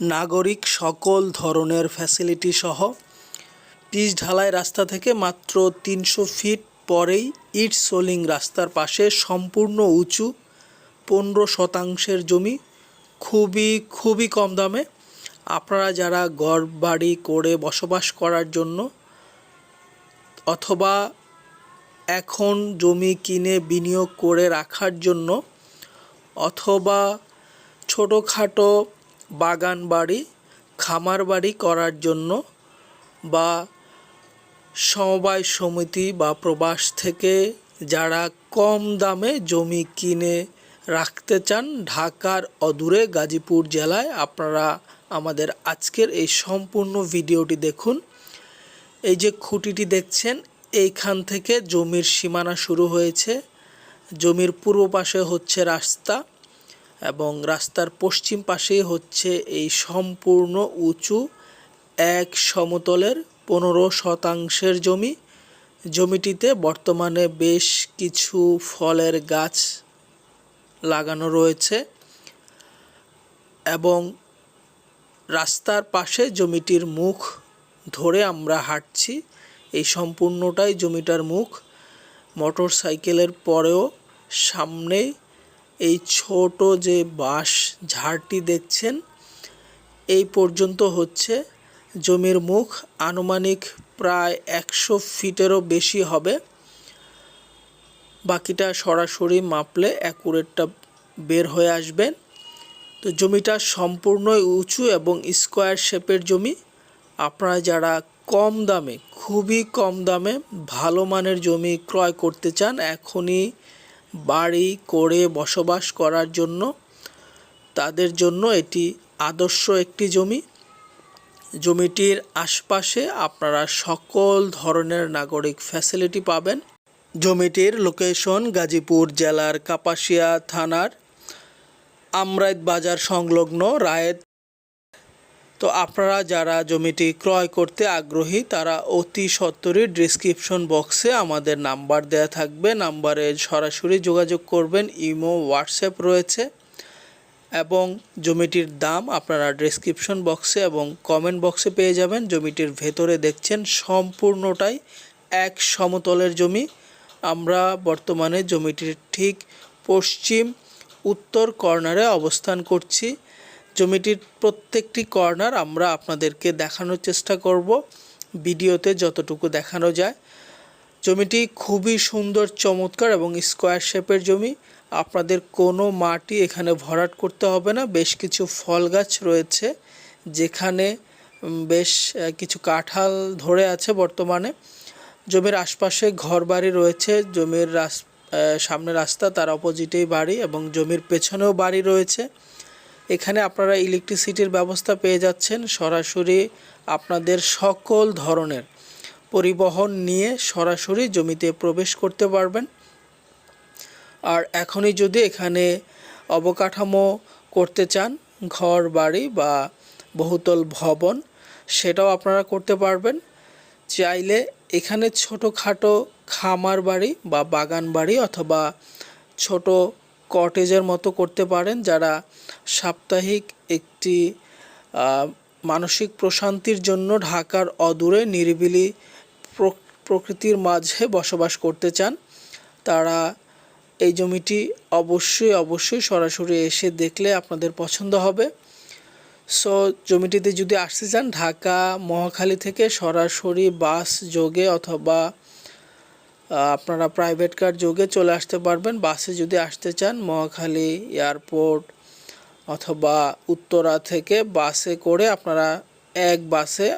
নাগরিক সকল ধরনের ফ্যাসিলিটি সহ পিচ ঢালাই রাস্তা থেকে মাত্র ৩০০ ফিট পরেই ইট সোলিং রাস্তার পাশে সম্পূর্ণ উঁচু ১৫% জমি খুবই কম দামে। আপনারা যারা ঘর বাড়ি করে বসবাস করার জন্য অথবা এখন জমি কিনে বিনিয়োগ করে রাখার জন্য অথবা ছোটোখাটো বাগান বাড়ি খামার বাড়ি করার জন্য বা সমবায় সমিতি বা প্রবাস থেকে যারা কম দামে জমি কিনে রাখতে চান ঢাকার অদূরে গাজীপুর জেলায়, আপনারা আমাদের আজকের এই সম্পূর্ণ ভিডিওটি দেখুন। এই যে খুঁটিটি দেখছেন, এইখান থেকে জমির সীমানা শুরু হয়েছে। জমির পূর্ব পাশে হচ্ছে রাস্তা এবং রাস্তার পশ্চিম পাশেই হচ্ছে এই সম্পূর্ণ উঁচু এক সমতলের ১৫% জমি। জমিটিতে বর্তমানে বেশ কিছু ফলের গাছ লাগানো রয়েছে এবং রাস্তার পাশে জমিটির মুখ ধরে আমরা হাঁটছি। এই সম্পূর্ণটাই জমিটার মুখ। মোটর সাইকেলের পরেও সামনে এই ছোট যে বাঁশ ঝাড়টি দেখছেন, এই পর্যন্ত হচ্ছে জমির মুখ। আনুমানিক প্রায় ১০০ ফিটেরও বেশি হবে। বাকিটা সরাসরি মাপলে অ্যাকুরেটটা বের হয়ে আসবে। তো জমিটা সম্পূর্ণই উঁচু এবং স্কোয়ার শেপের জমি। আপনারা যারা কম দামে, খুবই কম দামে ভালো মানের জমি ক্রয় করতে চান এখনই বাড়ি করে বসবাস করার জন্য, তাদের জন্য এটি আদর্শ একটি জমি। জমিটির আশপাশে আপনারা সকল ধরনের নাগরিক ফ্যাসিলিটি পাবেন। জমিটির লোকেশন গাজীপুর জেলার কাপাসিয়া থানার আমরাইত বাজার সংলগ্ন রায়েত। তো আপনারা যারা জমিটি ক্রয় করতে আগ্রহী তারা অতি সত্বরই ডেসক্রিপশন বক্সে আমাদের নাম্বার দেয়া থাকবে, নাম্বারে সরাসরি যোগাযোগ করবেন। ইমো, হোয়াটসঅ্যাপ রয়েছে এবং জমিটির দাম আপনারা ডেসক্রিপশন বক্সে এবং কমেন্ট বক্সে পেয়ে যাবেন। জমিটির ভেতরে দেখছেন সম্পূর্ণটাই এক সমতলের জমি। আমরা বর্তমানে জমিটির ঠিক পশ্চিম উত্তর কর্নারে অবস্থান করছি। জমিটির প্রত্যেকটি কর্নার আমরা আপনাদেরকে দেখানোর চেষ্টা করব ভিডিওতে যতটুকু দেখানো যায়। জমিটি খুবই সুন্দর, চমৎকার এবং স্কোয়ার শেপের জমি। আপনাদের কোনো মাটি এখানে ভরাট করতে হবে না। বেশ কিছু ফল গাছ রয়েছে যেখানে বেশ কিছু কাঁঠাল ধরে আছে বর্তমানে। জমির আশপাশে ঘরবাড়ি রয়েছে। জমির সামনে রাস্তা, তার অপোজিটেই বাড়ি এবং জমির পেছনেও বাড়ি রয়েছে। এখানে আপনারা ইলেকট্রিসিটির ব্যবস্থা পেয়ে যাচ্ছেন। সরাসরি আপনাদের সকল ধরনের পরিবহন নিয়ে সরাসরি জমিতে প্রবেশ করতে পারবেন। আর এখনই যদি এখানে অবকাঠামো করতে চান, ঘর বাড়ি বা বহুতল ভবন, সেটাও আপনারা করতে পারবেন। চাইলে এখানে ছোটোখাটো খামার বাড়ি বা বাগান বাড়ি অথবা ছোট কটেজের মতো করতে পারেন। যারা সাপ্তাহিক একটি মানসিক প্রশান্তির জন্য ঢাকার অদূরে নিরিবিলি প্রকৃতির মাঝে বসবাস করতে চান, তারা এই জমিটি অবশ্যই সরাসরি এসে দেখলে আপনাদের পছন্দ হবে। সো জমিটিতে যদি আসতে চান ঢাকা মহাখালী থেকে সরাসরি বাস যোগে অথবা আপনারা প্রাইভেট কার যোগে চলে আসতে পারবেন। বাসে যদি আসতে চান মহাখালী এয়ারপোর্ট অথবা উত্তরা থেকে বাসে করে আপনারা এক বাসে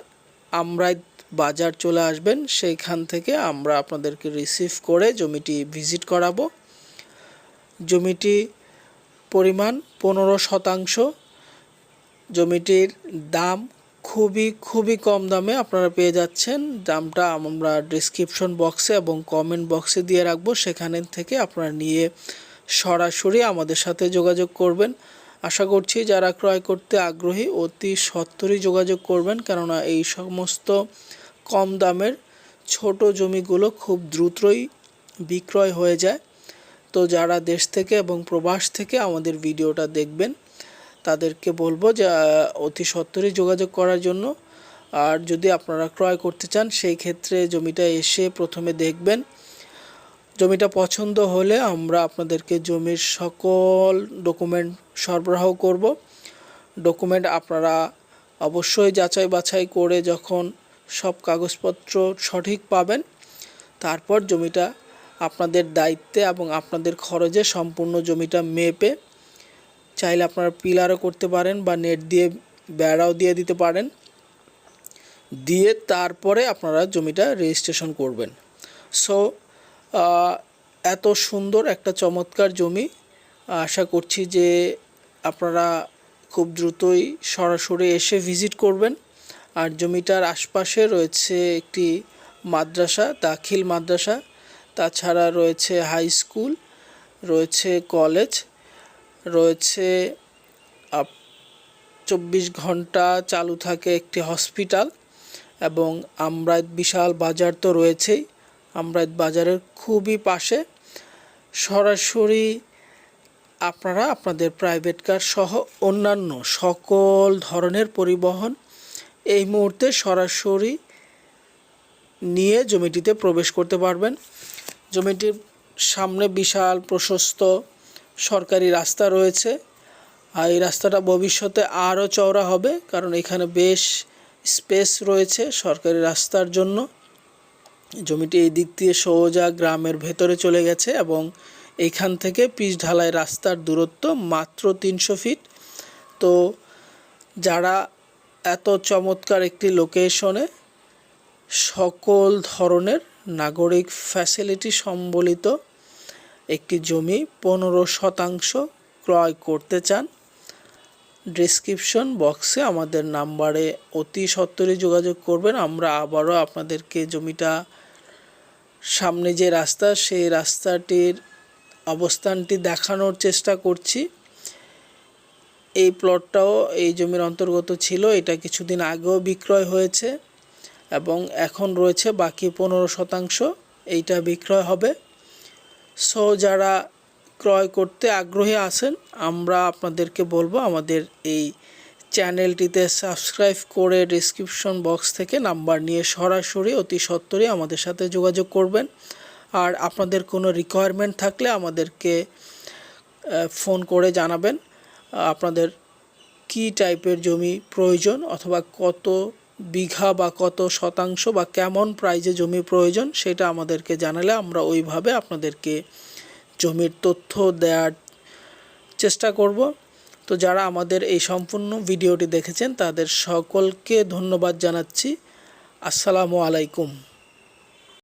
আমরাইত বাজার চলে আসবেন। সেইখান থেকে আমরা আপনাদেরকে রিসিভ করে জমিটি ভিজিট করাবো। জমিটি পরিমাণ 15%। জমিটির দাম খুবই কম দামে আপনারা পেয়ে যাচ্ছেন। দামটা আমরা ডেসক্রিপশন বক্সে এবং কমেন্ট বক্সে দিয়ে রাখবো, সেখানে থেকে আপনারা নিয়ে সরাসরি আমাদের সাথে যোগাযোগ করবেন। আশা করছি যারা ক্রয় করতে আগ্রহী অতি সত্বরই যোগাযোগ করবেন, কেননা এই সমস্ত কম দামের ছোট জমিগুলো খুব দ্রুতই বিক্রয় হয়ে যায়। তো যারা দেশ থেকে এবং প্রবাস থেকে আমাদের ভিডিওটা দেখবেন তাদেরকে বলবো যে অতি সত্বরই যোগাযোগ করার জন্য। আর যদি আপনারা ক্রয় করতে চান সেই ক্ষেত্রে জমিটা এসে প্রথমে দেখবেন। জমিটা পছন্দ হলে আমরা আপনাদেরকে জমির সকল ডকুমেন্ট সরবরাহ করব। ডকুমেন্ট আপনারা অবশ্যই যাচাই বাছাই করে যখন সব কাগজপত্র সঠিক পাবেন, তারপর জমিটা আপনাদের দায়িত্বে এবং আপনাদের খরচে সম্পূর্ণ জমিটা মেপে, চাইলে আপনারা পিলারও করতে পারেন বা নেট দিয়ে বেড়াও দিয়ে দিতে পারেন, দিয়ে তারপরে আপনারা জমিটা রেজিস্ট্রেশন করবেন। সো এত সুন্দর একটা চমৎকার জমি, আশা করছি যে আপনারা খুব দ্রুতই সরাসরি এসে ভিজিট করবেন। আর জমিটার আশপাশে রয়েছে একটি মাদ্রাসা, দাখিল মাদ্রাসা, তাছাড়া রয়েছে হাই স্কুল, রয়েছে কলেজ, রয়েছে 24 ঘন্টা চালু থাকে একটি হসপিটাল, এবং আমরাইত বিশাল বাজার তো রয়েছেই। আমরাইত বাজারের খুবই পাশে সরাসরি আপনারা আপনাদের প্রাইভেট কার সহ অন্যান্য সকল ধরনের পরিবহন এই মুহূর্তে সরাসরি নিয়ে জমিটিতে প্রবেশ করতে পারবেন। জমিটির সামনে বিশাল প্রশস্ত সরকারি রাস্তা রয়েছে, আর এই রাস্তাটা ভবিষ্যতে আরও চওড়া হবে, কারণ এখানে বেশ স্পেস রয়েছে সরকারি রাস্তার জন্য। জমিটি এই দিক দিয়ে সোজা গ্রামের ভেতরে চলে গেছে এবং এইখান থেকে পিচ ঢালাই রাস্তার দূরত্ব মাত্র 300 ফিট। তো যারা এত চমৎকার একটি লোকেশনে সকল ধরনের নাগরিক ফ্যাসিলিটি সম্বলিত একটি জমি 15% ক্রয় করতে চান, ডেসক্রিপশন বক্সে আমাদের নাম্বারে অতি সত্বরই যোগাযোগ করবেন। আমরা আবারও আপনাদেরকে জমিটা সামনে যে রাস্তা, সেই রাস্তাটির অবস্থানটি দেখানোর চেষ্টা করছি। এই প্লটটাও এই জমির অন্তর্গত ছিল, এটা কিছুদিন আগেও বিক্রয় হয়েছে এবং এখন রয়েছে বাকি 15%, এইটা বিক্রয় হবে। সো যারা ক্রয় করতে আগ্রহী আছেন, আমরা আপনাদেরকে বলবো আমাদের এই চ্যানেলটিতে সাবস্ক্রাইব করে ডেসক্রিপশন বক্স থেকে নাম্বার নিয়ে সরাসরি অতি সত্বরই আমাদের সাথে যোগাযোগ করবেন। আর আপনাদের কোনো রিকোয়ারমেন্ট থাকলে আমাদেরকে ফোন করে জানাবেন আপনাদের কী টাইপের জমি প্রয়োজন, অথবা কত বিঘা বা কত শতাংশ বা কেমন প্রাইজে জমি প্রয়োজন, সেটা আমাদেরকে জানালে আমরা ওইভাবে আপনাদেরকে জমির তথ্য দেওয়ার চেষ্টা করব। তো যারা আমাদের এই সম্পূর্ণ ভিডিওটি দেখেছেন তাদের সকলকে ধন্যবাদ জানাচ্ছি। আসসালামু আলাইকুম।